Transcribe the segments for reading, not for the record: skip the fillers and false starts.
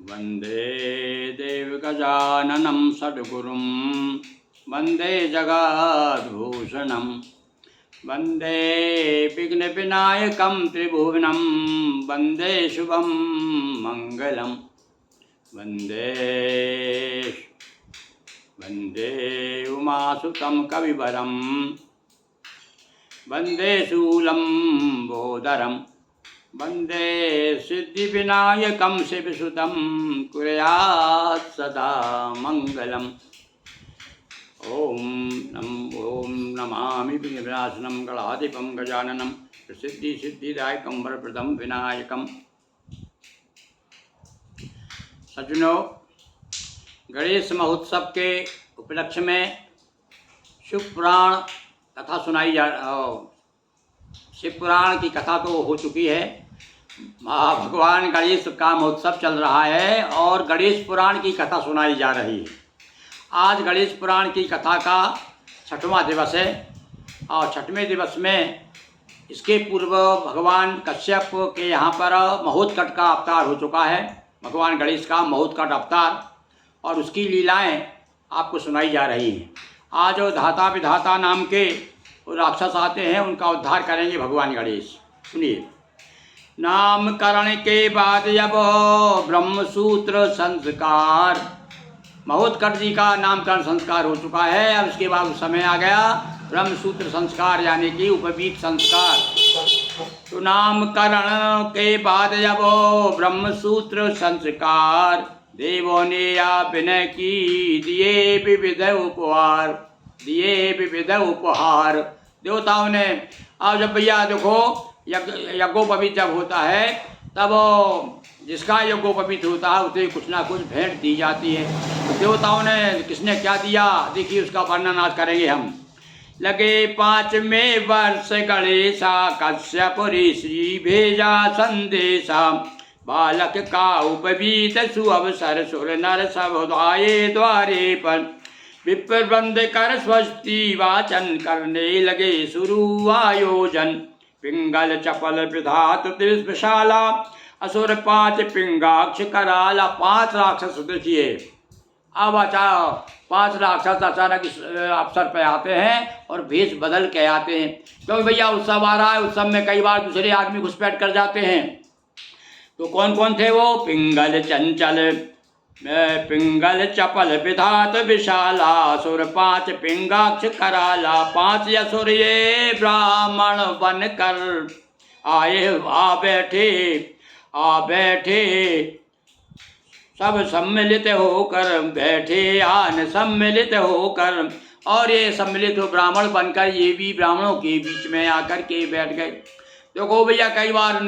वंदे देवगजाननं सद्गुरुं वंदे जगद्भूषणं वंदे विघ्नविनायकं त्रिभुवनं वंदे शुभं मंगलं वंदे वंदे उमासुतं कविवरं वंदे शूलं बोधरं वंदे सिद्धिविनायकं शिवसुतं कुर्यात् सदा मंगलम्। ओम नमामि विघ्नविनाशनं गणाधिपं गजाननं सिद्धिदायकं वरप्रदं विनायकं। सज्जनों, गणेश महोत्सव के उपलक्ष्य में शिव पुराण कथा सुनाई शिव पुराण की कथा तो हो चुकी है। भगवान गणेश का महोत्सव चल रहा है और गणेश पुराण की कथा सुनाई जा रही है। आज गणेश पुराण की कथा का 6वां दिवस है और 6वें दिवस में इसके पूर्व भगवान कश्यप के यहाँ पर महोत्कट का अवतार हो चुका है। भगवान गणेश का महोत्कट अवतार और उसकी लीलाएं आपको सुनाई जा रही हैं। आज धाता विधाता नाम के राक्षस आते हैं, उनका उद्धार करेंगे भगवान गणेश। सुनिए। नामकरण के बाद जब ब्रह्मसूत्र संस्कार, महोत्कट जी का नामकरण संस्कार हो चुका है। अब उसके बाद समय आ गया ब्रह्मसूत्र संस्कार यानी कि उपवीत संस्कार। तो नामकरण के बाद जब ब्रह्मसूत्र संस्कार, देवों ने या विनय की दिए विविध उपहार। देवताओं ने अब जब भैया देखो यज्ञोपवीत जब होता है तब जिसका यज्ञोपवीत होता है उसे कुछ ना कुछ भेंट दी जाती है। तो देवताओं ने किसने क्या दिया, देखिए उसका वर्णन आज करेंगे हम। लगे 5वें वर्ष गणेशा कश्यप ऋषि भेजा संदेशा, बालक का उपवीत सुअवसर सुर नर सब आए द्वारे पर, विप्र बंद कर स्वस्ति वाचन करने लगे शुरू आयोजन। पिंगल चपल विधात त्रिशाला, असुर 5 पिंगाक्ष कराला। 5 राक्षस देखिए। अब 5 राक्षस अचानक इस अवसर पे आते हैं और भेष बदल के आते हैं, क्योंकि भैया उत्सव आ रहा है। उत्सव में कई बार दूसरे आदमी घुसपैठ कर जाते हैं। तो कौन कौन थे वो? पिंगल चंचल, पिंगल चपल विधात विशाला, असुर 5 पिंगाक्ष कराला। 5 असुर ये ब्राह्मण बन कर आए आ बैठे सब सम्मिलित होकर बैठे आन सम्मिलित होकर। और ये सम्मिलित हो ब्राह्मण बनकर ये भी ब्राह्मणों के बीच में आकर के बैठ गए। देखो भैया कई बार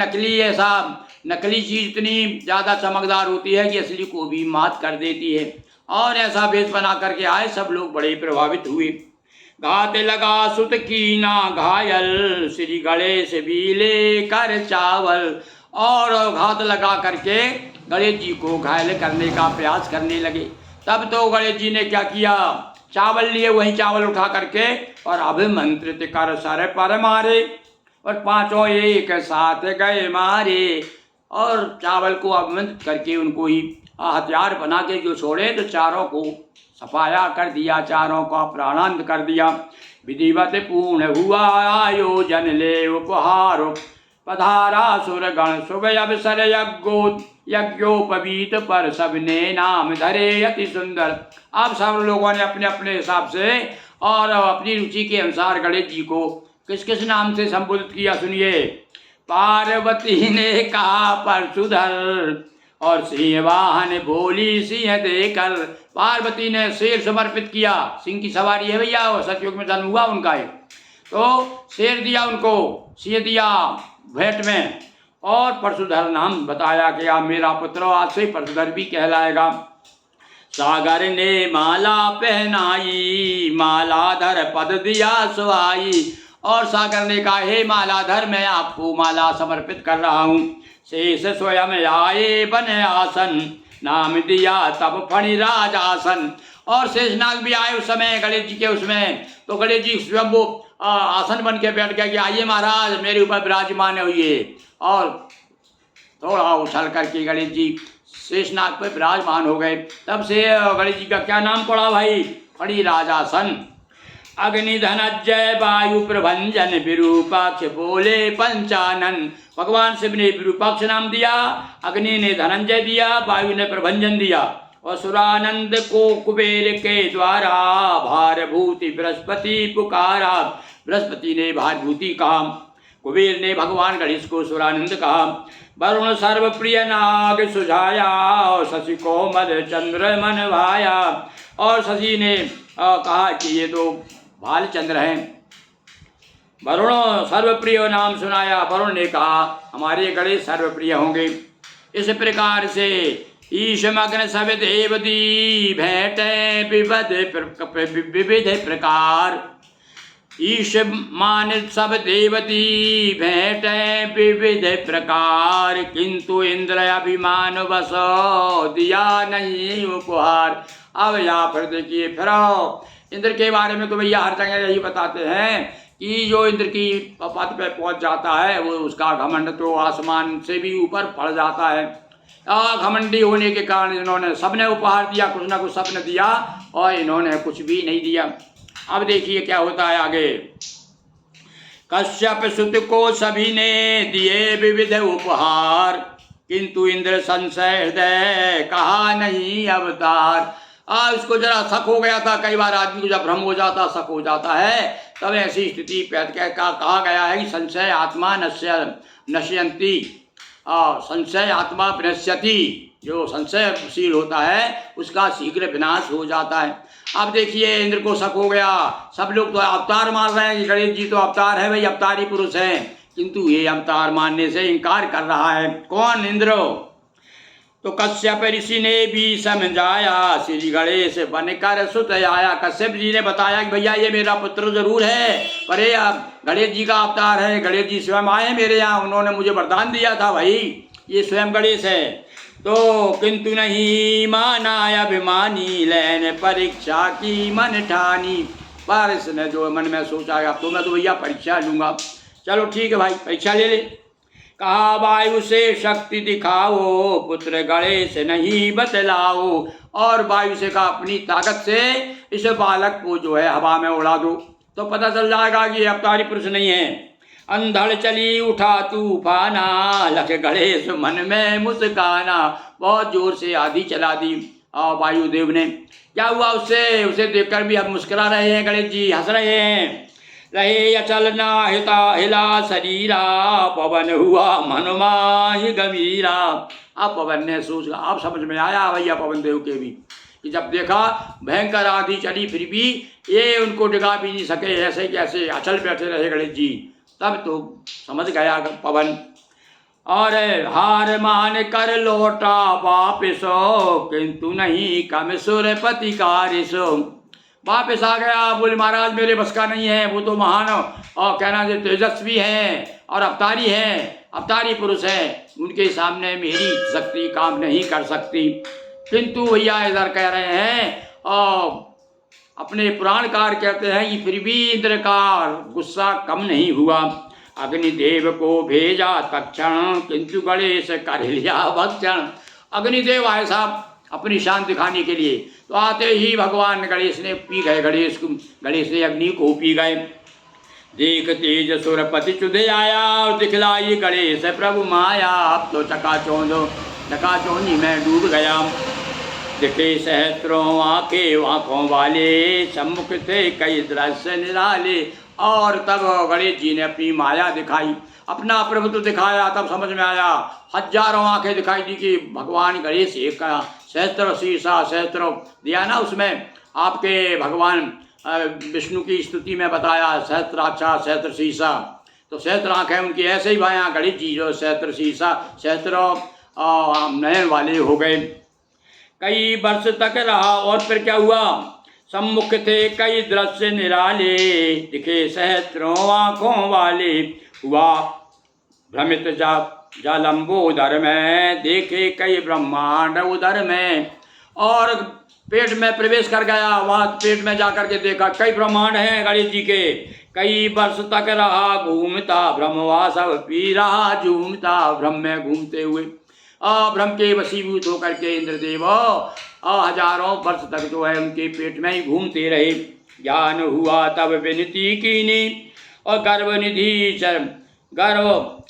नकली चीज़ इतनी ज़्यादा चमकदार होती है कि असली को भी मात कर देती है। और ऐसा भेष बना करके आए, सब लोग बड़े प्रभावित हुए। घात लगा सुत कीना घायल, श्री गणेश भी ले कर चावल। और घात लगा करके गणेश जी को घायल करने का प्रयास करने लगे। तब तो गणेश जी ने क्या किया, चावल लिए, वही चावल उठा करके और अभिमंत्रित कर सर पर मारे और 5 एक साथ गए मारे। और चावल को अभिमंत्रित करके उनको ही हथियार बना के जो छोड़े तो 4 को सफाया कर दिया, 4 का प्राणांत कर दिया। विधिवत पूर्ण हुआ आयोजन ले उपहार, पधारा सुरगण शुभ अवसर यज्ञोपवीत पर सबने नाम धरे अति सुंदर। अब सब लोगों ने अपने अपने हिसाब से और अपनी रुचि के अनुसार गणेश जी को किस किस नाम से संबोधित किया, सुनिए। पार्वती ने कहा परशुधर, और सिंह वाहन बोली सिंह देकर। पार्वती ने शेर समर्पित किया, सिंह की सवारी है भैया, और सतयुग में जन्म हुआ उनका है, तो शेर दिया उनको, सिंह दिया भेंट में। और परशुधर नाम बताया कि आप मेरा पुत्र आज से परशुधर भी कहलाएगा। सागर ने माला पहनाई, मालाधर पद दिया सुहाई। और सागर ने कहा हे मालाधर, मैं आपको माला समर्पित कर रहा हूँ। शेष स्वयं आए बन आसन, नाम दिया तब फणिराज आसन। और शेषनाग भी आए उस समय गणेश जी के उसमें, तो गणेश जी स्वयं वो आसन बन के बैठ गया कि आइए महाराज मेरे ऊपर विराजमान हुए। और थोड़ा उछल करके गणेश जी शेषनाग पर विराजमान हो गए। तब से गणेश जी का क्या नाम पड़ा भाई? फणिराजासन। अग्नि धनंजय वायु प्रभंजन विरूपाक्ष बोले पंचानन। भगवान शिव ने विरूपाक्ष नाम दिया, अग्नि ने धनंजय दिया, वायु ने प्रभंजन दिया, और सुरानंद को कुबेर के द्वारा भारभूति बृहस्पति पुकारा। बृहस्पति ने भारभूति कहा, कुबेर ने भगवान गणेश को सुरानंद कहा। वरुण सर्वप्रिय नाग सुझाया, और शशि कोमल चंद्र मन भाया। और शशि ने कहा कि ये तो भालचंद्र हैं। वरुण सर्वप्रिय नाम सुनाया, वरुण ने कहा हमारे गणेश सर्वप्रिय होंगे। इस प्रकार से ईशमग्न सब देवदी भेंटे विविध प्रकार। ईश मान सब देवती भेंटे विविध प्रकार, किंतु इंद्र अभिमान वश दिया नहीं उपहार। अब यहाँ फिर देखिए, फिर इंद्र के बारे में तो भैया हर जगह यही बताते हैं कि जो इंद्र की पद पे पहुँच जाता है वो उसका घमंड तो आसमान से भी ऊपर पड़ जाता है। घमंडी होने के कारण इन्होंने सबने उपहार दिया, कुछ ना कुछ सबने दिया, और इन्होंने कुछ भी नहीं दिया। अब देखिए क्या होता है आगे। कश्यप सुत को सभी ने दिए विविध उपहार, किंतु इंद्र संशय हृदय कहा नहीं अवतार। इसको जरा शक हो गया था। कई बार आदमी को जब भ्रम हो जाता, शक हो जाता है, तब ऐसी स्थिति कहा गया है कि संशय आत्मा नश्यंती, संशय आत्मा विनश्यति। जो संशयशील होता है उसका शीघ्र विनाश हो जाता है। अब देखिए इंद्र को शक हो गया, सब लोग तो अवतार मान रहे हैं कि गणेश जी तो अवतार है भाई, अवतारी पुरुष हैं, किंतु ये अवतार मानने से इनकार कर रहा है। कौन? इंद्र। तो कश्यप ऋषि ने भी समझाया, श्री गणेश बनकर सुत आया। कश्यप जी ने बताया कि भैया ये मेरा पुत्र जरूर है, पर ये गणेश जी का अवतार है, गणेश जी स्वयं आए मेरे यहाँ, उन्होंने मुझे वरदान दिया था भाई, ये स्वयं गणेश है। तो किंतु नहीं माना अभिमानी, लेने परीक्षा की मन ठानी। पर इसने जो मन में सोचा अब तो मैं तो भैया परीक्षा लूँगा। चलो ठीक है भाई, परीक्षा ले ले। कहा वायु से शक्ति दिखाओ, पुत्र गणेश नहीं बतलाओ। और वायु से कहा अपनी ताकत से इस बालक को जो है हवा में उड़ा दो, तो पता चल जाएगा कि अवतारी पुरुष नहीं है। अंधड़ चली उठा तूफाना, लख गणेश मन में मुस्काना। बहुत जोर से आंधी चला दी वायुदेव ने। क्या हुआ उससे? उसे देखकर भी अब मुस्कुरा रहे हैं गणेश जी, हंस रहे हैं। रहे अचल ना हिला शरीरा, पवन हुआ मनमाहि गंभीरा। अब पवन ने सोचा, अब समझ में आया भैया पवन देव के भी, कि जब देखा भयंकर आंधी चली फिर भी ये उनको डिगा भी नहीं सके, ऐसे कैसे अचल बैठे रहे गणेश जी। तब तो समझ गया पवन, और हार मान कर लौटा वापिस, किंतु नहीं कम सुरपति कारिसो। वापिस आ गया, बोले महाराज मेरे बस का नहीं है, वो तो महान और कहना जो तेजस्वी हैं और अवतारी हैं, अवतारी पुरुष हैं, उनके सामने मेरी शक्ति काम नहीं कर सकती। किंतु भैया इधर कह रहे हैं और अपने पुराणकार कहते हैं कि फिर भी इंद्र का गुस्सा कम नहीं हुआ। अग्निदेव को भेजा तक्षण, किंतु गणेश कर लिया भक्षण। अग्निदेव आए साहब अपनी शान दिखाने के लिए, तो आते ही भगवान गणेश ने पी गए, गणेश ने अग्नि को पी गए। देख तेज सुरपति चुदे आया, और दिखलाई गणेश प्रभु माया। अब तो चकाचौंधी में डूब गया। दिखे सहस्त्रों आंखों वाले, सम्मुख थे कई दृश्य निराले। और तब गणेश जी ने अपनी माया दिखाई, अपना प्रभुत्व दिखाया। तब समझ में आया, हजारों आंखें दिखाई दी कि भगवान गणेश एक का सहस्त्र शीर्षा, सहस्त्र दिया ना उसमें आपके भगवान विष्णु की स्तुति में बताया, सहस्त्राक्षा सहस्त्र शीर्षा। तो सहस्त्र आंखें उनकी ऐसे ही भाया गणेश जी जो सहस्त्र शीर्षा सहस्त्र नयन वाले हो गए। कई वर्ष तक रहा, और फिर क्या हुआ? सम्मुख थे कई दृश्य निराले, दिखे सहस्त्रों आँखों वाले। हुआ भ्रमित जालम्बो उदर में, देखे कई ब्रह्मांड उदर में। और पेट में प्रवेश कर गया, वहाँ पेट में जाकर के देखा कई ब्रह्मांड हैं गणेश जी के। कई वर्ष तक रहा घूमता, ब्रह्मवा सब पी रहा झूमता, ब्रह्म में घूमते हुए। भ्रम के वशीभूत होकर के इंद्रदेव हजारों वर्ष तक जो है उनके पेट में ही घूमते रहे। ज्ञान हुआ तब विनती कीनी और गर्व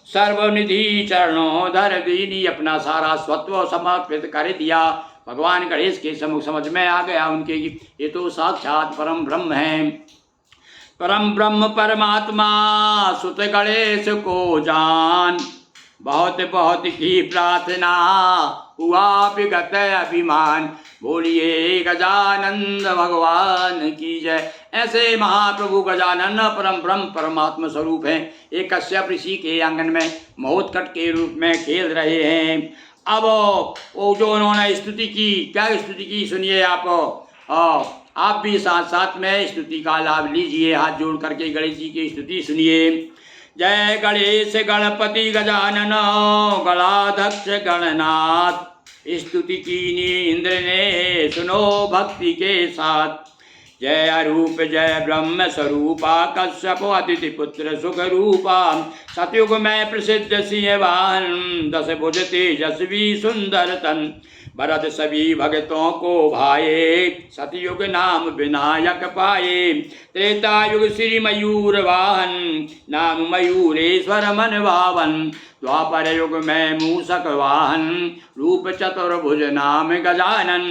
सर्वनिधि चरणों धर दीनी, अपना सारा स्वत्व समर्पित कर दिया। भगवान गणेश के समुख समझ में आ गया उनके ये तो साक्षात परम ब्रह्म है। परम ब्रह्म परमात्मा सुत गणेश को जान, बहुत बहुत की प्रार्थना हुआ विगत अभिमान। बोलिए गजानंद भगवान की जय। ऐसे महाप्रभु गजानन परम ब्रह्म परमात्मा स्वरूप हैं। एक कश्यप ऋषि के आंगन में महोत्कट के रूप में खेल रहे हैं। अब वो जो उन्होंने स्तुति की, क्या स्तुति की सुनिए आप भी साथ साथ में स्तुति का लाभ लीजिए। हाथ जोड़ करके गणेश जी की स्तुति सुनिए। जय गणेश गणपति गजानन गणाध्यक्ष गणनाथ, स्तुति कीनी इंद्र ने सुनो भक्ति के साथ। जय अरूप जय ब्रह्म स्वरूपा कश्यप अतिथि पुत्र सुख रूपा, सतयुग में प्रसिद्ध सिंह वाहन, 10 भुज तेजस्वी सुंदर तन, भरत सभी भक्तों को भाए, सतयुग नाम विनायक पाए। त्रेता युग श्री मयूर वाहन, नाम मयूरेश्वर मन भावन, द्वापर युग में मूषक वाहन, रूप चतुर्भुज नाम गजानन,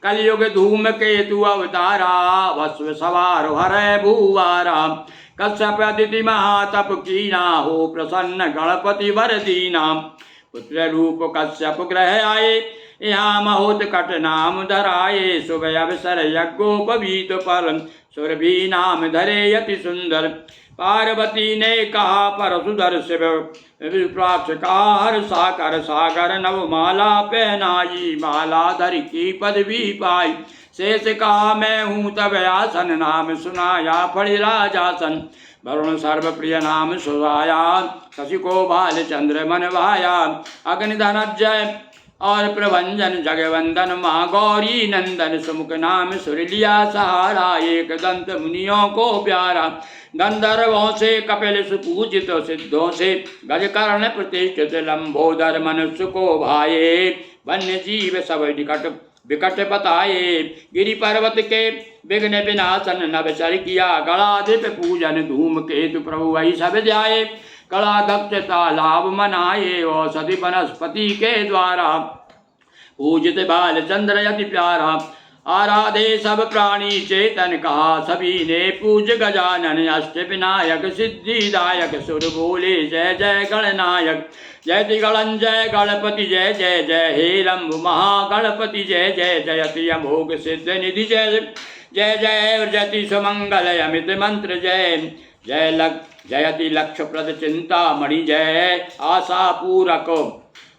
कलयुग धूम केतु अवतारा, वस्व सवार हर भूवारा। कश्यप अतिथि महातप कीना, हो प्रसन्न गणपति वर दीना। पुत्र रूप कश्यप ग्रह आए, यहाँ महोत्कट नाम धराए। शुभ अवसर यज्ञोपवीत पर, सुरभि नाम धरे अति सुंदर। पार्वती ने कहा परशुधर शिव, विप्राक्ष कहा हर साकर सागर, नवमाला पहनाई, माला धर की पदवी पाई। शेष कहा मैं हूँ तब आसन, नाम सुनाया फणि राजासन। वरुण सर्वप्रिय नाम सुहाया, शशि को भाल चंद्र मन भाया। अग्नि धनंजय और प्रभंजन जगवंदन, माँ गौरी नंदन, सुमुख नाम सुरलिया सहारा। एक दंत मुनियों को प्यारा, गंधर्वों से कपिल सुपूजित, सिद्धों से गजकर्ण प्रतिष्ठित। लंबोदर मनुष्य को भाए, वन्य जीव सब निकट विकट बताए। गिरि पर्वत के विघ्न विनाशन, नवचर किया गणाधिप पूजन। धूम केतु प्रभु वही सब ध्याये, कलाध्यक्षता लाभ मनाए। औषधि वनस्पति के द्वारा, पूजित बाल चंद्र अति प्यारा। आराधे सब प्राणी चेतन, कहा सभी ने पूज गजानन। अष्ट विनायक सिद्धिदायक, सुर बोले जय जय गणनायक। जयति गणंजय गणपति जय जय जय, हे लंब महागणपति जय जय। जयति अमोघ सिद्ध निधि जय जय जय, जयति सुमंगल अमित मंत्र जय जय। जयति लक्ष्य प्रद चिंतामणि जय, आशा पूरक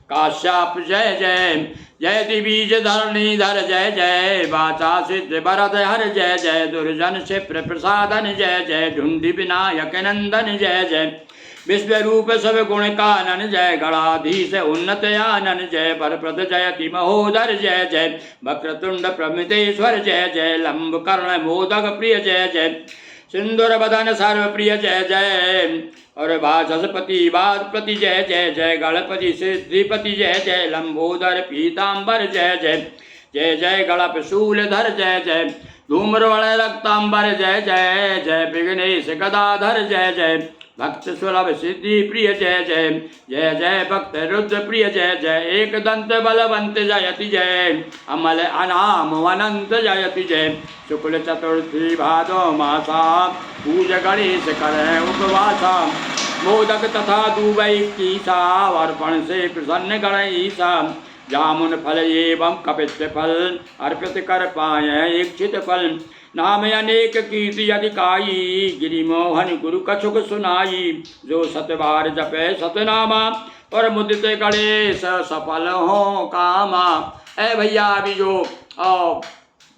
काश्यप जय जय। जयति बीज धरणी धर जय जय, वाचा सिद्ध भरत हर जय जय। दुर्जन क्षिप्र प्रसादन जय जय, ढूंढि विनायक नंदन जय जय। विश्व रूप सब गुण कानन जय, गणाधीश उन्नत आनन जय। वरप्रद जयति महोदर जय जय, वक्रतुंड प्रमितेश्वर जय जय। लंब कर्ण मोदक प्रिय जय जय, सिंदूर बदन सर्वप्रिय जय जय। और वाचस्पति वादपति जय जय जय, गणपति सिद्धिपति जय जय। लंबोदर पीताम्बर जय जय जय जय, गणप शूलधर जय जय। धूम्रवण रक्तांबर जय जय जय, विघ्नेश गदाधर जय जय। भक्त सुलभ सिद्धि प्रिय जय जय जय जय, भक्त रुद्र प्रिय जय जय। एक दंत बलवंत जयति जय, अमल अनाम अनंत जयति जय। शुक्ल चतुर्थी भादो मासा, पूज गणेश करे उपवासा। मोदक तथा दुबई कीसा, अर्पण से प्रसन्न गणेशा। जामुन फल एवं कपित्थ फल, अर्पित कर पाए इच्छित फल। नाम अनेक कीर्ति अधिकाई, गिरिमोहन गुरु कछुक सुनाई। जो सतबार जपे सतनामा, और मुदित गणेश सफल हो कामा। ऐ भैया अभी जो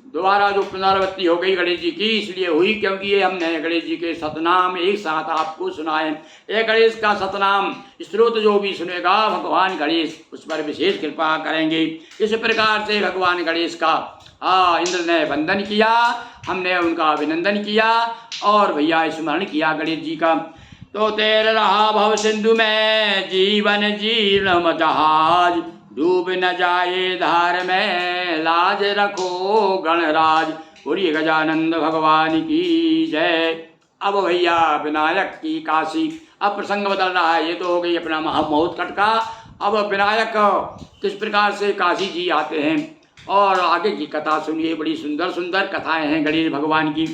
दोबारा जो पुनरावृत्ति हो गई गणेश जी की, इसलिए हुई क्योंकि ये हमने गणेश जी के सतनाम एक साथ आपको सुनाए। ये गणेश का सतनाम स्त्रोत जो भी सुनेगा भगवान गणेश उस पर विशेष कृपा करेंगे। इस प्रकार से भगवान गणेश का इंद्र ने वंदन किया, हमने उनका अभिनंदन किया और भैया स्मरण किया गणेश जी का। तो तैर रहा भव सिंधु में जीवन जीर्ण जहाज, डूब न जाए धार में, लाज रखो गणराज। बोलिए गजानंद भगवान की जय। अब भैया विनायक की काशी, अब प्रसंग बदल रहा है। ये तो हो गई अपना महोत्कट का। अब विनायक किस प्रकार से काशी जी आते हैं और आगे की कथा सुनिए। बड़ी सुंदर सुंदर कथाएं हैं गणेश भगवान की।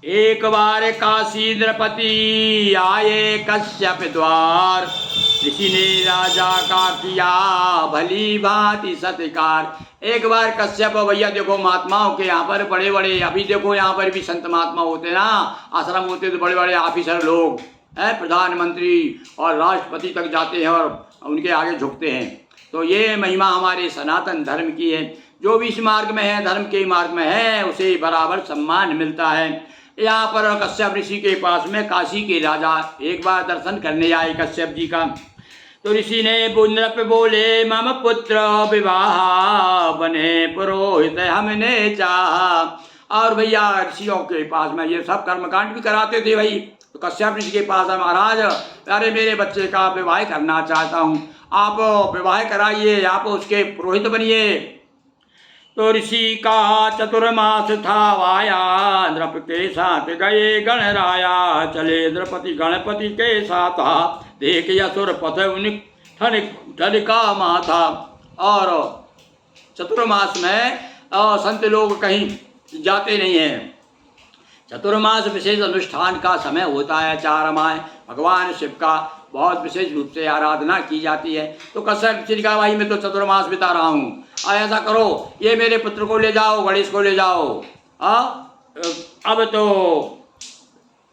एक बार काशी नृपति आए कश्यप द्वार, ऋषि ने राजा का किया भली भांति सत्कार। एक बार कश्यप भैया देखो महात्माओं के यहाँ पर बड़े बड़े, अभी देखो यहाँ पर भी संत महात्मा होते ना, आश्रम होते तो बड़े बड़े ऑफिसर लोग हैं, प्रधानमंत्री और राष्ट्रपति तक जाते हैं और उनके आगे झुकते हैं। तो ये महिमा हमारे सनातन धर्म की है। जो भी इस मार्ग में है, धर्म के मार्ग में है, उसे बराबर सम्मान मिलता है। यहाँ पर कश्यप ऋषि के पास में काशी के राजा एक बार दर्शन करने आए कश्यप जी का। तो ऋषि ने नृप बोले मम पुत्र विवाह, बने पुरोहित हमने चाहा। और भैया ऋषियों के पास में ये सब कर्मकांड भी कराते थे भाई। तो कश्यप ऋषि के पास है, महाराज अरे मेरे बच्चे का विवाह करना चाहता हूँ, आप विवाह कराइए, आप उसके पुरोहित बनिए। तो ऋषि का चतुर्मास था वाया, नृप के साथ गए गणराया। चले द्रौपदी गणपति के साथ, देख असुर पथ ठनका माथा। और चतुर्मास में संत लोग कहीं जाते नहीं हैं। चतुर्मास विशेष अनुष्ठान का समय होता है। 4 माह भगवान शिव का बहुत विशेष रूप से आराधना की जाती है। तो कश्यप ऋषि का भाई मैं तो चतुर्मास बिता रहा हूँ, ऐसा करो ये मेरे पुत्र को ले जाओ, गणेश को ले जाओ। अब तो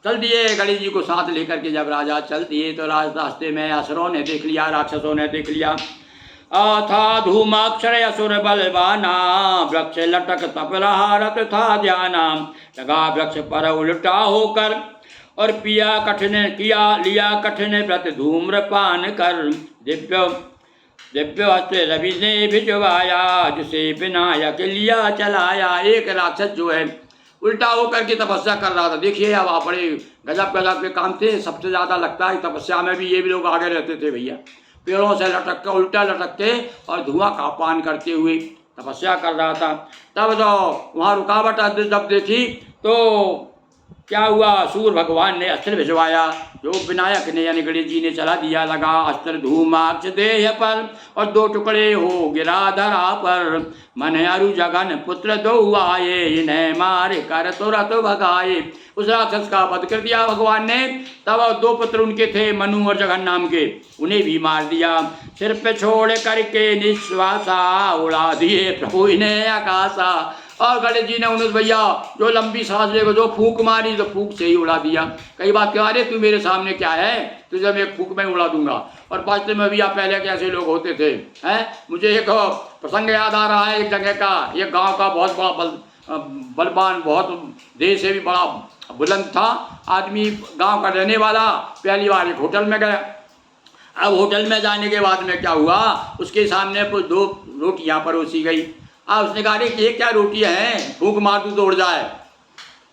चल दिए गणेश जी को साथ लेकर के। जब राजा चल दिए तो रास्ते में असुरों ने देख लिया, राक्षसों ने देख लिया। था धूमाक्षर असुर बलवाना, वृक्ष लटक तप रहा रत था ध्याना। लगा वृक्ष पर उल्टा होकर और पिया कठिन किया लिया कठिन व्रत धूम्रपान कर। दिव्य दिव्य हस्ते रवि ने भिजवाया, जिसे विनायक लिया चलाया। एक राक्षस जो है उल्टा होकर के तपस्या कर रहा था। देखिए अब आप बड़े गजब गजब के काम थे। सबसे ज़्यादा लगता है तपस्या में भी ये भी लोग आगे रहते थे भैया। पेड़ों से लटक के उल्टा लटक के और धुआं का पान करते हुए तपस्या कर रहा था। तब तो वहाँ रुकावट जब देखी तो क्या हुआ, सूर्य भगवान ने अस्त्र भिजवाया, जो विनायक ने यानी गणेश जी ने चला दिया। लगा अस्त्र धूमाक्ष देह पर और 2 टुकड़े हो गिरा धरा पर। मन अरु जगन पुत्र 2 आए, इन्हें मारे कर तुरंत भगाए। उस राक्षस का वध कर दिया भगवान ने। तब 2 पुत्र उनके थे, मनु और जगन नाम के, उन्हें भी मार दिया। सिर पे छोड़ करके निश्वासा, उड़ा दिए प्रभु इन्हें आकाशा। और गणेश जी ने उन्हें भैया जो लंबी सांस लेकर जो फूंक मारी तो फूंक से ही उड़ा दिया। कई बात कह अरे तू मेरे सामने क्या है, तुझे मैं एक फूंक में उड़ा दूंगा। और वास्तव में भैया पहले कैसे लोग होते थे हैं। मुझे एक प्रसंग याद आ रहा है एक जगह का। एक गांव का बहुत बड़ा बलवान, बहुत देश से भी बड़ा बुलंद था आदमी, गाँव का रहने वाला। पहली बार एक होटल में गया। अब होटल में जाने के बाद में क्या हुआ, उसके सामने 2 रोटियाँ परोसी गई। उसने कहा अरे ये क्या रोटियाँ हैं, फूंक मार दूँ तो उड़ जाए।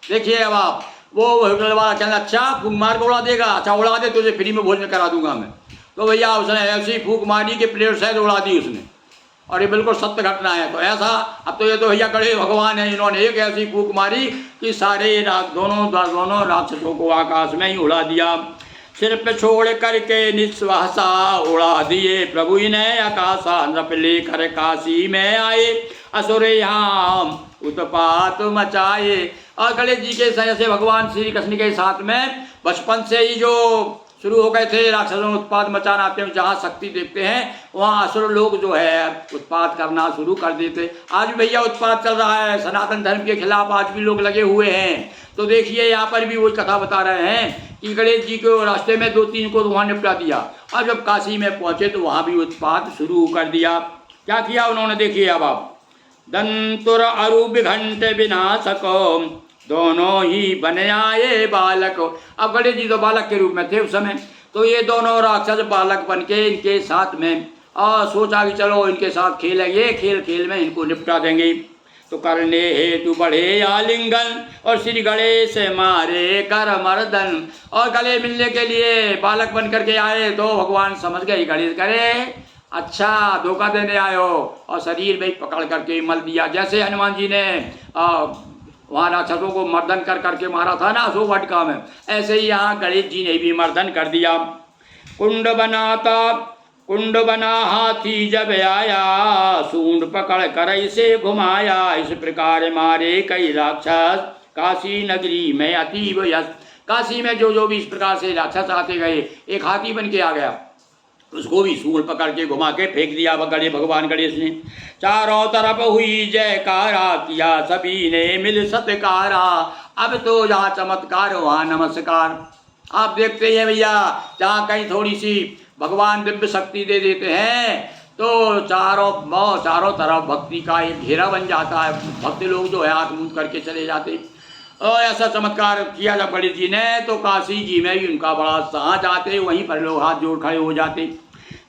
देखिए अब आप वो होटल वाला कहना अच्छा फूंक मार के उड़ा देगा, अच्छा उड़ा दे तुझे फ्री में भोजन करा दूंगा मैं। तो भैया उसने ऐसी फूंक मारी कि प्लेट शायद उड़ा दी उसने। और ये बिल्कुल सत्य घटना है। तो ऐसा अब तो ये तो भैया गणेश भगवान है, इन्होंने एक ऐसी फूंक मारी कि सारे दोनों राक्षसों को आकाश में ही उड़ा दिया। सिर पे छोड़ करके निश्वासा, उड़ा दिए प्रभु इन्हें आकाशा। नृप लेकर काशी में आए, असुर यहाँ उत्पात मचाए। और गणेश जी के से भगवान श्री कृष्ण के साथ में बचपन से ही जो शुरू हो गए थे राक्षसों में उत्पात मचाना आते हैं। जहाँ शक्ति देखते हैं वहाँ असुर लोग जो है उत्पात करना शुरू कर देते। आज भी भैया उत्पात चल रहा है, सनातन धर्म के खिलाफ आज भी लोग लगे हुए हैं। तो देखिए यहाँ पर भी वही कथा बता रहे हैं कि गणेश जी को रास्ते में 2-3 को वहाँ निपटा दिया। और जब काशी में पहुँचे तो वहाँ भी उत्पात शुरू कर दिया। क्या किया उन्होंने, देखिए अब आप। दंतुर अरु विघंट विनाशको, दोनों ही बन आए बालक। अब गणेश जी तो बालक के रूप में थे उस समय। तो ये दोनों राक्षस बालक बन के इनके साथ में सोचा कि चलो इनके साथ खेलेंगे, खेल खेल में इनको निपटा देंगे। तो करने हेतु बढ़े आलिंगन और श्री गणेश मारे कर मर्दन। और गले मिलने के लिए बालक बन करके आए तो भगवान समझ गए गणेश करे अच्छा धोखा देने आए हो, और शरीर में पकड़ करके मल दिया। जैसे हनुमान जी ने वहाँ राक्षसों को मर्दन कर करके मारा था ना अशोक वाटिका में, ऐसे ही यहाँ गणेश जी ने भी मर्दन कर दिया। कुंड बना हाथी जब आया, सूंड पकड़ कर इसे घुमाया। इस प्रकार मारे कई राक्षस, काशी नगरी में अतीब यश। काशी में जो जो भी इस प्रकार से राक्षस आते गए, एक हाथी बन के आ गया, उसको भी सूंड पकड़ के घुमा के फेंक दिया भगवान गणेश ने। चारों तरफ हुई जयकारा, किया सभी ने मिल सत्कारा। अब तो जहाँ चमत्कार वहाँ नमस्कार। आप देखते हैं भैया, जहाँ कहीं थोड़ी सी भगवान दिव्य शक्ति दे देते हैं तो चारों तरफ भक्ति का एक घेरा बन जाता है। भक्त लोग जो है हाथ मूंद करके चले जाते। और ऐसा चमत्कार किया जब गणेश जी ने, तो काशी जी में भी उनका बड़ा उत्साह, जाते वहीं पर लोग हाथ जोड़ खड़े हो जाते।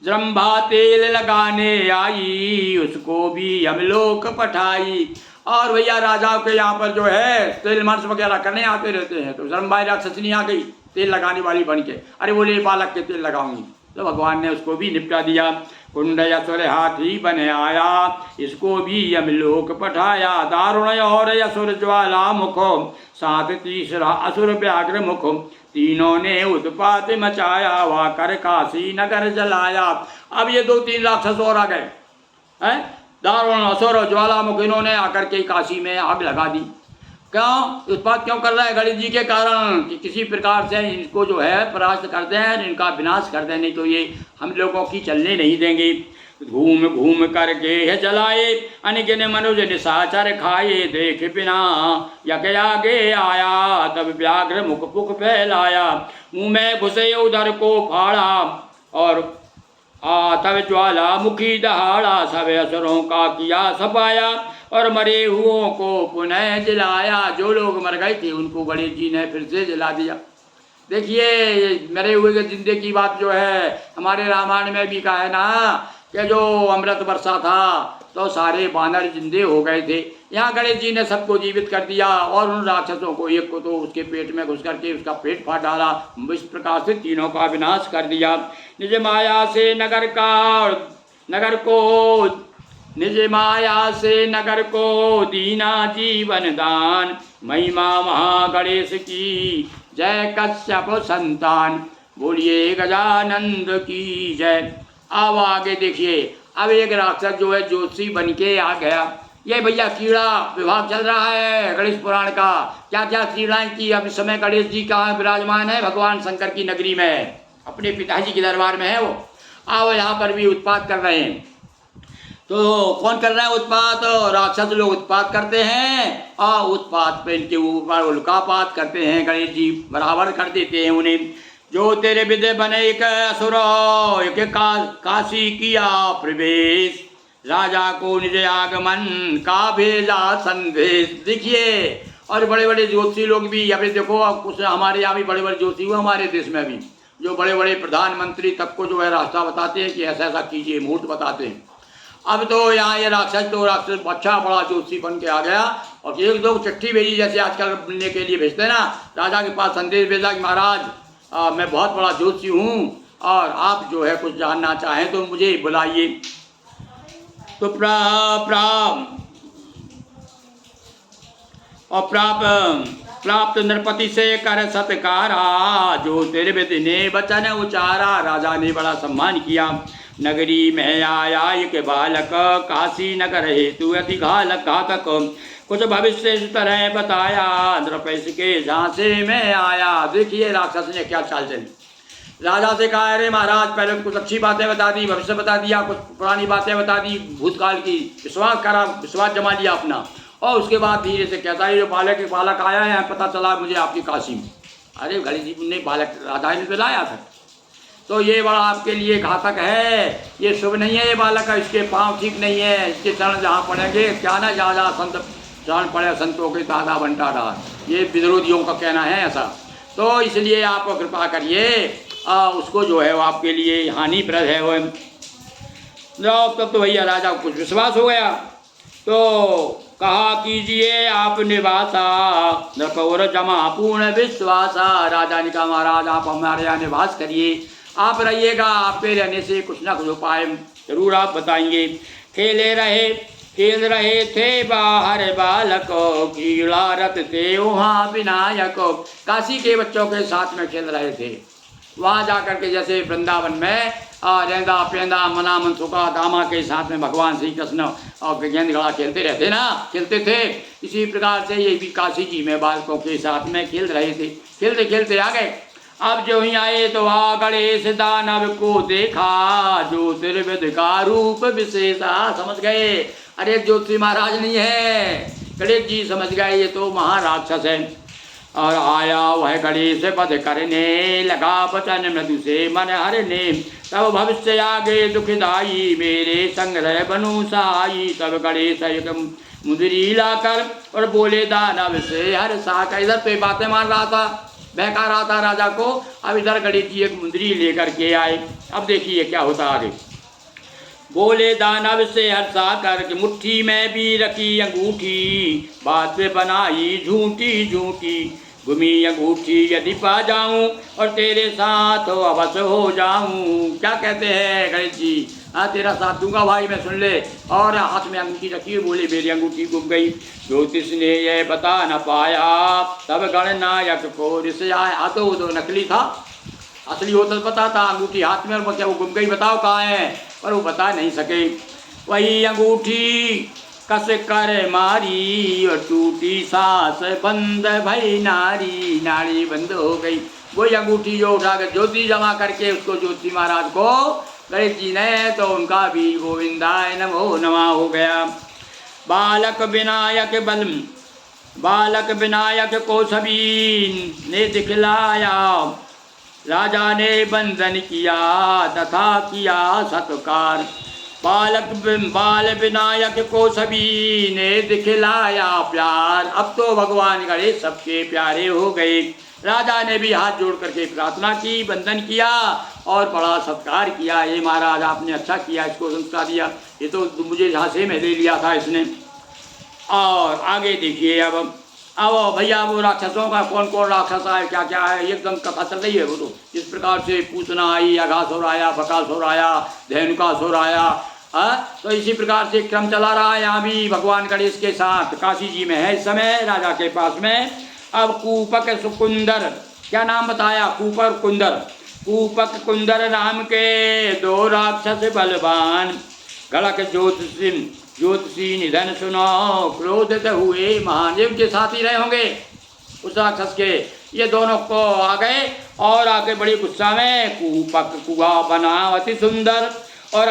जम्भा तेल लगाने आई, उसको भी हम लोग पठाई। और भैया राजाओं के यहाँ पर जो है तेल मालिश वगैरह करने आते रहते हैं, तो जम्भा राक्षसनी आ गई तेल लगाने वाली बन के, अरे बोले बालक के तेल लगाऊंगी, तो भगवान ने उसको भी निपटा दिया। कुंड असुर हाथी बन आया, इसको भी यमलोक पठाया। दारुण और असुर ज्वाला मुख, साथ तीसरा असुर व्याघ्र मुख। तीनों ने उत्पात मचाया, वह कर काशी नगर जलाया। अब ये 2-3 राक्षस और आ गए हैं, दारुण असुर और ज्वालामुख, इन्होंने आकर के काशी में आग लगा दी। क्यों उत्पात क्यों कर रहा है? गणेश जी के कारण, कि किसी प्रकार से इनको जो है परास्त कर दें, इनका विनाश कर दें, नहीं तो ये हम लोगों की चलने नहीं देंगे। घूम घूम कर गेह जलाए, अनगिन मनुज निशाचर खाए। देख बिना यक आगे आया, तब व्याघ्र मुख पुख फैलाया। मुँह में घुसे उधर को फाड़ा, और तब ज्वाला मुखी दहाड़ा। सब असुरों का किया सफाया, और मरे हुओं को पुनः जलाया। जो लोग मर गए थे उनको गणेश जी ने फिर से जला दिया। देखिए मरे हुए के जिंदे की बात जो है हमारे रामायण में भी कहा है ना, कि जो अमृत बरसा था तो सारे बानर जिंदे हो गए थे। यहाँ गणेश जी ने सबको जीवित कर दिया, और उन राक्षसों को एक को तो उसके पेट में घुस करके उसका पेट फाड़ डाला। इस प्रकार से तीनों का विनाश कर दिया। निज माया से नगर को दीना जीवन दान। महिमा महागणेश की जय, कश्यप संतान। बोलिए गजानंद की जय। अब आगे देखिए, अब एक राक्षस जो है ज्योतिषी बन के आ गया। ये भैया कीड़ा विभाग चल रहा है गणेश पुराण का। क्या क्या कीड़ाएं की अब इस समय गणेश जी कहाँ विराजमान है? भगवान शंकर की नगरी में, अपने पिताजी के दरबार में है वो। आओ यहाँ पर भी उत्पात कर रहे हैं। तो कौन कर रहा है उत्पात? राक्षस लोग उत्पात करते हैं, और उत्पात पे इनके ऊपर उल्कापात करते हैं। गणेश जी बराबर कर देते हैं उन्हें। जो तेरे विदे बने एक असुर, एक काशी किया प्रवेश। राजा को निज आगमन का भेजा संदेश। देखिए, और बड़े बड़े ज्योतिषी लोग भी, अभी देखो कुछ हमारे यहाँ भी बड़े बड़े ज्योतिषी हुए, हमारे देश में भी जो बड़े बड़े प्रधानमंत्री तक को जो है रास्ता बताते हैं कि ऐसा ऐसा कीजिए, मुहूर्त बताते हैं। अब तो यहाँ ये राक्षस अच्छा बड़ा ज्योतिषी बन के आ गया, और एक दो चिट्ठी भेजी, जैसे आजकल मिलने के लिए भेजते हैं ना, राजा के पास संदेश भेजा कि महाराज मैं बहुत बड़ा ज्योतिषी हूँ, और आप जो है कुछ जानना चाहें तो मुझे बुलाइए। तो प्राप्त नृपति से कर सत्कारा। जो तेरे विधि ने वचन उचारा। राजा ने बड़ा सम्मान किया। नगरी में आया एक बालक, काशी नगर हेतु अति घातक। कुछ भविष्य इस तरह बताया, नृपेश के झांसे में आया। देखिए राक्षस ने क्या चाल चली। राजा से कहा, अरे महाराज पहले कुछ अच्छी बातें बता दी, भविष्य बता दिया, कुछ पुरानी बातें बता दी, भूतकाल की विश्वास जमा लिया अपना, और उसके बाद धीरे से कहता है, जो बालक आया है, पता चला मुझे आपकी काशी में। अरे गणेश जी ने बालक राजा ने तो लाया था, तो ये बड़ा आपके लिए घातक है, ये शुभ नहीं है, ये बालक है, इसके पाँव ठीक नहीं है, इसके चरण जहाँ पड़ेंगे क्या ना जहाँ संत चरण पड़े संतों के दादा बनता रहा। ये विरोधियों का कहना है ऐसा। तो इसलिए आप कृपा करिए, उसको जो है वो आपके लिए हानिप्रद है वो। तब तो भैया राजा को कुछ विश्वास हो गया, तो कहा कीजिए आप निवासा, नृपौर जमा पूर्ण विश्वासा। राजा ने कहा, महाराज आप हमारे यहाँ निवास करिए, आप रहिएगा, आपके रहने से कुछ ना कुछ उपाय जरूर आप बताएंगे। खेल रहे थे बाहर बालकों, कीड़ा रत थे वहाँ विनायकों। काशी के बच्चों के साथ में खेल रहे थे। वहाँ जाकर के जैसे वृंदावन में रेंदा पेंदा मना मनसुखा दामा के साथ में भगवान श्री कृष्ण और गेंद गड़ा खेलते रहते ना, खेलते थे। इसी प्रकार से ये भी काशी जी में बालकों के साथ में खेल रहे थे। खेलते खेलते आ गए। अब जो ही आए तो आ गणेश दानव को देखा, ज्योतिर्विद का रूप विशेषा। समझ गए अरे ज्योति महाराज नहीं है, गणेश जी समझ गए ये तो महाराक्षस है। और आया वह गणेश पद करने लगा, वचन मृदु से मन हरने। तब भविष्य आगे दुखदाई, मेरे संग्रह बनु साई। तब गणेश एक मुंदरी लाकर और बोले दानव से हर साका। इधर पे बातें मान रहा था, बहका रहा था राजा को। अब इधर गणेश जी एक मुंदरी लेकर के आए। अब देखिए क्या होता आगे। बोले दानव से हर्षा करके, मुट्ठी में भी रखी अंगूठी, बात पे बनाई झूठी झूठी। घूमी अंगूठी यदि पा जाऊं, और तेरे साथ अवश्य हो जाऊं। क्या कहते हैं गणेश जी? हाँ तेरा साथ दूंगा भाई, मैं सुन ले। और हाथ में अंगूठी रखी हुई, बोले मेरी अंगूठी गुम गई। ज्योतिष ने यह बता न पाया, तब गणनायक को ऋषि आया। तो वो नकली था, असली होता तो पता था। अंगूठी हाथ में और क्या वो गुम गई, बताओ कहाँ है? पर वो बता नहीं सके। वही अंगूठी कस कर मारी, और टूटी सांस बंद भई नारी। नारी बंद हो गई। वही अंगूठी जो उठा कर ज्योति जमा करके उसको ज्योति महाराज को गणेश जी ने, तो उनका भी गोविंदाय नमो नमः हो गया। बालक विनायक को सभी ने दिखलाया, राजा ने बंधन किया तथा किया सत्कार। बाल विनायक को सभी ने दिखलाया प्यार। अब तो भगवान गणेश सबके प्यारे हो गए। राजा ने भी हाथ जोड़ करके प्रार्थना की, बंधन किया और बड़ा सत्कार किया। ये महाराज आपने अच्छा किया, इसको संस्कार दिया, ये तो मुझे झांसे में ले लिया था इसने। और आगे देखिए अब भैया वो राक्षसों का कौन कौन राक्षस है, क्या क्या है, एकदम कथा चल रही है। वो तो इस प्रकार से पूतना आई, अघासुर आया, बकासुर आया, धेनुकासुर आया। तो इसी प्रकार से क्रम चला रहा है। यहाँ भी भगवान गणेश के साथ काशी जी में है इस समय, राजा के पास में। अब कूपक सुकुंदर, क्या नाम बताया? कूपर कुंदर। कूपक कुंदर नाम के दो राक्षस बलवान, गणक ज्योतिषी निधन सुनो, क्रोधित हुए महान। ये उनके साथ ही रहे होंगे उस राक्षस के। ये दोनों को आ गए और आके बड़ी गुस्सा में, कूपक कुआ बना अति सुंदर, और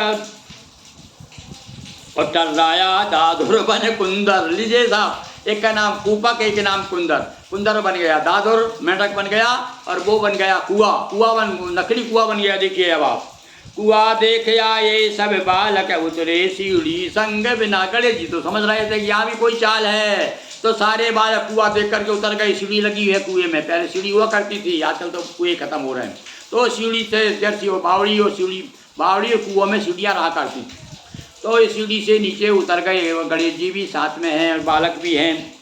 टर्राया दादुर बन कुंदर। लीजिए साहब, एक का नाम कूपक, एक का नाम कुंदर। कुंदर बन गया, दादुर मेंढक बन गया, और वो बन गया कुआ नकली कुआ बन गया। देखिए अब आप, कुआ देख आए सब बालक, उतरे सीढ़ी संग बिना। गणेश जी तो समझ रहे थे कि यहाँ भी कोई चाल है, तो सारे बालक कुआ देख करके उतर गए। सीढ़ी लगी है कुएं में, पहले सीढ़ी हुआ करती थी, आजकल तो कुएं खत्म हो रहे हैं। तो सीढ़ी से जर्सी और बावड़ी और सीढ़ी, बावड़ी और कुओं में सीढ़ियाँ रहा करती थी। तो इस सीढ़ी से नीचे उतर गए। गणेश जी भी साथ में हैं और बालक भी हैं।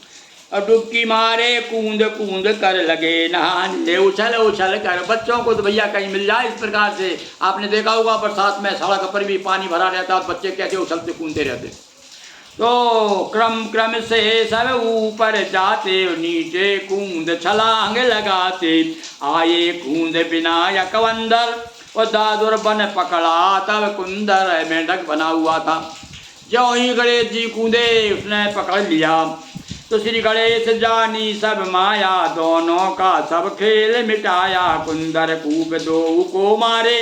और डुबकी मारे कूंद कूंद कर लगे नहान, ले उछल उछल कर। बच्चों को तो भैया कहीं मिल जाए इस प्रकार से। आपने देखा होगा बरसात में सड़क पर भी पानी भरा रहता, तो बच्चे कैसे उछलते कूदते रहते। तो क्रम से सब ऊपर जाते, नीचे कूंद छलांग लगाते। आए कूंद विनायक अंदर, और दादुर बन पकड़ा तब कुंदर मेंढक बना हुआ था। जो ही गणेश जी कूदे, उसने पकड़ लिया। तो श्री गणेश जानी सब माया, दोनों का सब खेल मिटाया। कुंदर कूप दो को मारे,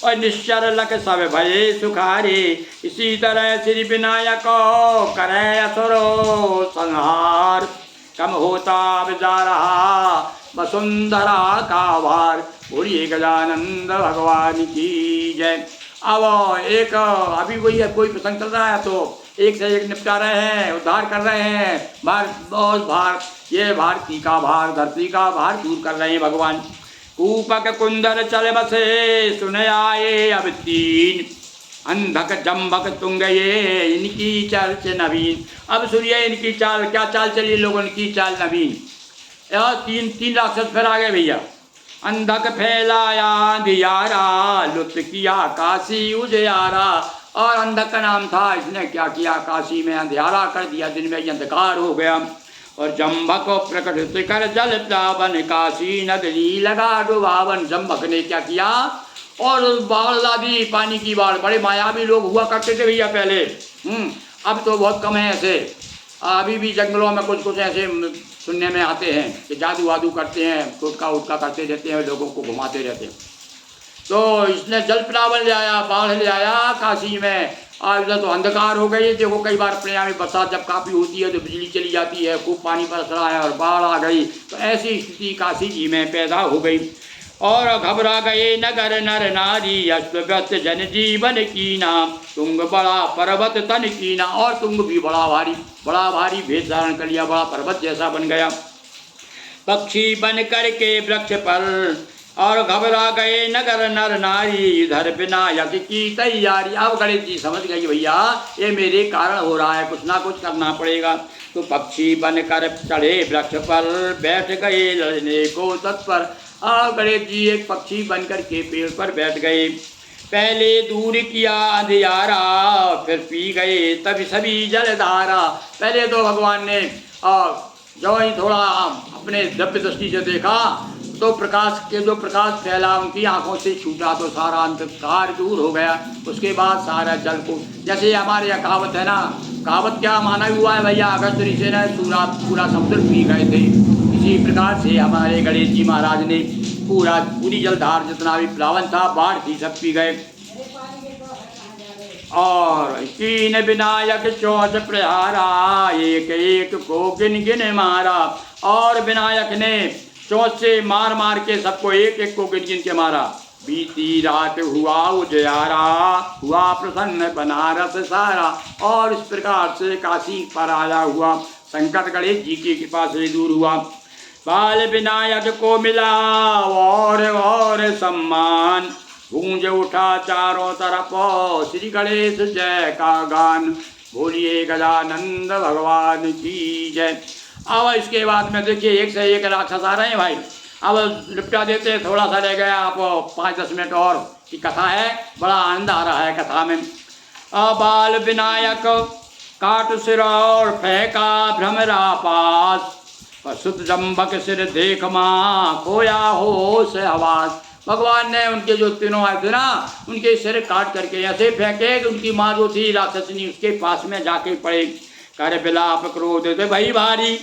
और निश्चर लक सब भये सुखारे। इसी तरह श्री विनायक करे असुरो संहार। कम होता जा रहा वसुंधरा का भार। बोलिए गजानंद भगवान की जय। अब एक अभी वही है, कोई प्रसंग चल रहा है, तो एक से एक निपटा रहे हैं, उद्धार कर रहे हैं। बहुत भार, ये भारती का भार, धरती का भार दूर कर रहे हैं भगवान। कूपक कुंदर चल बसे, सुन आए अब तीन, अंधक जम्भक तुंग ये इनकी चर्च नवीन। अब सुनिए इनकी चाल, क्या चाल चली लोगों की चाल नवीन। यह तीन राक्षस फिर आ गए भैया। अंधक फैलाया अंधियारा, लुप्त किया काशी उजियारा। और अंधक का नाम था। इसने क्या किया, काशी में अंधियारा कर दिया, दिन में अंधकार हो गया। और जम्भक प्रकट कर जल प्लावन, काशी नगरी लगा डुबावन। जम्भक ने क्या किया, और बाढ़ ला दी, पानी की बाढ़। बड़े मायावी लोग हुआ करते थे भैया पहले। अब तो बहुत कम है ऐसे। अभी भी जंगलों में कुछ कुछ ऐसे सुनने में आते हैं कि जादू वादू करते हैं, टोटका उटका करते रहते हैं, लोगों को घुमाते रहते हैं। तो इसने जल प्लावन ले आया, बाढ़ ले आया काशी में। आज तो अंधकार हो गई। देखो कई बार अपने यहाँ में बरसात जब काफ़ी होती है तो बिजली चली जाती है, खूब पानी बरस रहा है और बाढ़ आ गई। तो ऐसी स्थिति काशी जी में पैदा हो गई। और घबरा गए नगर नर नारी, अस्त व्यस्त जन जीवन कीना। तुंग बड़ा पर्वत तन कीना, और तुंग भी बड़ा भारी भेद धारण कर लिया, बड़ा पर्वत जैसा बन गया। पक्षी बन करके वृक्ष पर, और घबरा गए नगर नर नारी, इधर विनायक की तैयारी। अब गणेश जी समझ गई भैया ये मेरे कारण हो रहा है, कुछ ना कुछ करना पड़ेगा। तो पक्षी बनकर चढ़े वृक्ष पर, बैठ गए लड़ने को तत्पर। अब गणेश जी एक पक्षी बनकर के पेड़ पर बैठ गए। पहले दूर किया अंधियारा, फिर पी गए तभी सभी जलधारा। पहले तो भगवान ने जो ही थोड़ा अपने दिव्य दृष्टि से देखा तो प्रकाश के जो प्रकाश फैला उनकी आंखों से छूटा तो सारा अंधकार दूर हो गया। उसके बाद सारा जल को, जैसे हमारे यहाँ कहावत है ना, कहावत क्या माना हुआ है भैया, अगस्त ऋषि ने पूरा समुद्र पी गए थे। इसी प्रकार से हमारे गणेश जी महाराज ने पूरी जलधार जितना भी प्लावन था, बाढ़ थी, सब पी गए। और कीन विनायक चौथ प्रहारा, एक एक को गिन गिन मारा। और विनायक ने चौथ से मार मार के सबको एक एक को गिन गिन के मारा। बीती रात हुआ उजियारा, हुआ प्रसन्न बनारस सारा। और इस प्रकार से काशी पर आया हुआ संकट गणेश जी की कृपा से दूर हुआ। बाल विनायक को मिला और सम्मान, गूंज उठा चारों तरफ श्री गणेश जय का गान। बोलिए गजानंद भगवान की जय। अब इसके बाद में देखिए एक से एक राक्षस आ रहे हैं भाई। अब निपटा देते हैं, थोड़ा सा रह गया, आप 5-10 मिनट और की कथा है, बड़ा आनंद आ रहा है कथा में। बाल विनायक काट सिर और फेंका भ्रमरा पास, सुत जम्बक सिर देख माँ खोया होश आवाज। भगवान ने उनके जो तीनों आए थे ना, उनके सिर काट करके ऐसे फेंके कि उनकी माँ जो थी राक्षसनी उसके पास में जाके पड़े। कर विलाप क्रोध थे भाई भारी,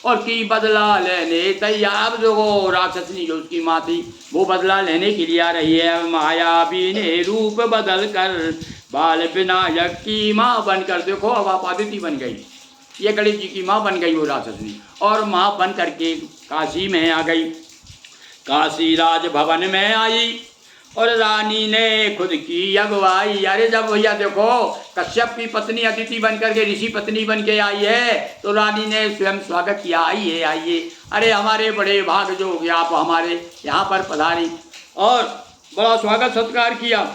और की बदला लेने तैयार। जो वो राक्षसनी जो उसकी माँ थी वो बदला लेने के लिए आ रही है। मायावी ने रूप बदल कर बाल विनायक की माँ बनकर, देखो अब आप आदिति बन गई, ये गणेश जी की माँ बन गई वो राक्षसनी, और माँ बन करके काशी में आ गई। काशी राज भवन में आई और रानी ने खुद की अगुवाई। अरे जब भैया देखो कश्यप की पत्नी अदिति बन करके ऋषि पत्नी बन के आई है तो रानी ने स्वयं स्वागत किया, आइए आइए, अरे हमारे बड़े भाग जो हो गया आप हमारे यहाँ पर पधारी, और बड़ा स्वागत सत्कार किया।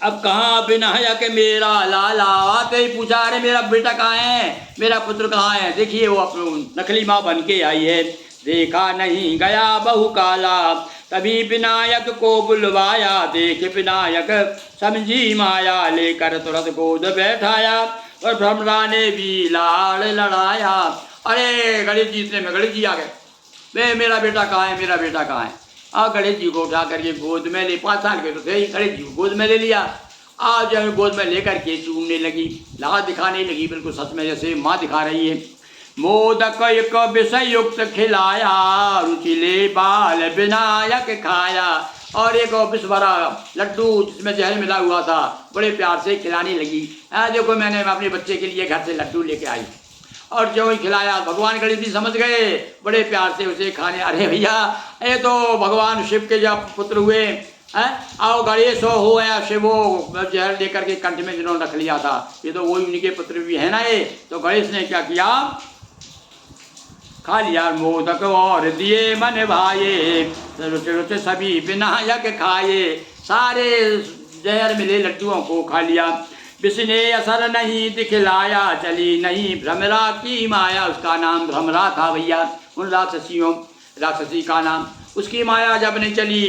अब कहाँ विनायक मेरा लाला, आते ही पूछा अरे मेरा बेटा कहाँ है, मेरा पुत्र कहाँ है। देखिए वो अपनी नकली माँ बन के आई है। देखा नहीं गया बहु काला, तभी विनायक को बुलवाया। देख विनायक समझी माया, लेकर तुरंत गोद बैठाया और भ्रमरा ने भी लाड़ लड़ाया। अरे गणेश जी, इतने में गणेश जी आ गए। वे मेरा बेटा कहाँ है, मेरा बेटा कहाँ है। गणेश जी को उठा करके गोद में ले, 5 साल के तो थे, गणेश जी को गोद में ले लिया। आज गोद में लेकर के चूमने लगी, लाड़ दिखाने लगी, बिल्कुल सच में जैसे माँ दिखा रही है। मोदक एक विषय युक्त खिलाया, रुचिले बाल विनायक खाया। और एक विष भरा लड्डू जिसमें जहर मिला हुआ था बड़े प्यार से खिलाने लगी। देखो मैंने अपने बच्चे के लिए घर से लड्डू लेके आई, और जो ही खिलाया भगवान गणेश जी समझ गए, बड़े प्यार से उसे खाने। अरे भैया ये तो भगवान शिव के जब पुत्र हुए हैं, आओ गणेश हो या शिव हो, जहर लेकर के कंठ में जिन्होंने रख लिया था, ये तो वही उन्हीं के पुत्र भी है ना ये। तो गणेश ने क्या किया, खा लिया मोदक और दिए मन भाए, रुच रुच सभी विनायक खाए। सारे जहर मिले लड्डुओं को खा लिया। विष ने असर नहीं दिखलाया, चली नहीं भ्रमरा की माया। उसका नाम भ्रमरा था भैया, उन राक्षसी का नाम। उसकी माया जब नहीं चली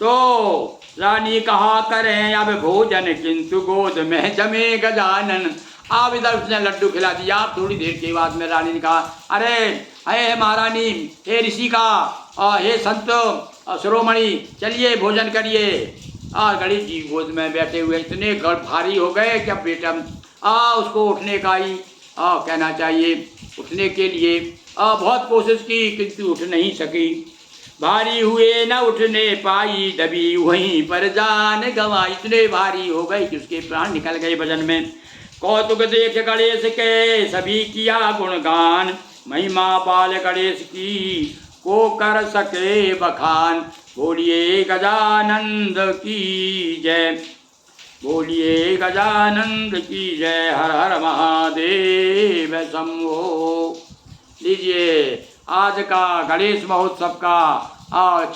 तो रानी कहा करें अब भोजन, किंतु गोद में जमे गजानन। आप इधर उसने लड्डू खिला दिया। आप थोड़ी देर के बाद में रानी ने कहा, अरे हे महारानी, हे ऋषि का, हे संत शिरोमणि, चलिए भोजन करिए। गणेश जी गोद में बैठे हुए इतने भारी हो गए कि अब बेटा उसको उठने का ही कहना चाहिए। उठने के लिए बहुत कोशिश की, किंतु उठ नहीं सकी। भारी हुए न उठने पाई, दबी वहीं पर जान गंवाई। इतने भारी हो गए कि उसके प्राण निकल गए भजन में। कौतुक देख गणेश के सभी किया गुणगान, महिमा बाल गणेश की को कर सके बखान। बोलिए गजानंद की जय, बोलिए गजानंद की जय, हर हर महादेव शंभो। लीजिए आज का गणेश महोत्सव का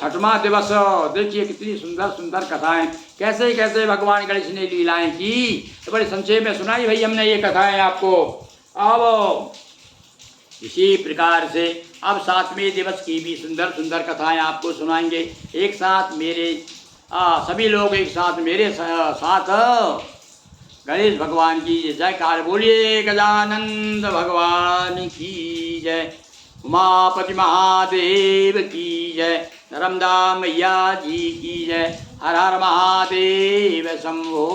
6वां दिवस। देखिए कितनी सुंदर सुंदर कथाएं, कैसे कैसे भगवान गणेश ने लीलाएं की, तो बड़े संक्षेप में सुनाई भाई हमने ये कथाएं आपको। अब इसी प्रकार से अब 7वें दिवस की भी सुंदर सुंदर कथाएं आपको सुनाएंगे। एक साथ मेरे सभी लोग एक साथ मेरे साथ गणेश भगवान की जयकार बोलिए। गजानंद भगवान की जय, उमापति महादेव की जय, नर्मदा मैया जी की जय, हर हर महादेव शंभो।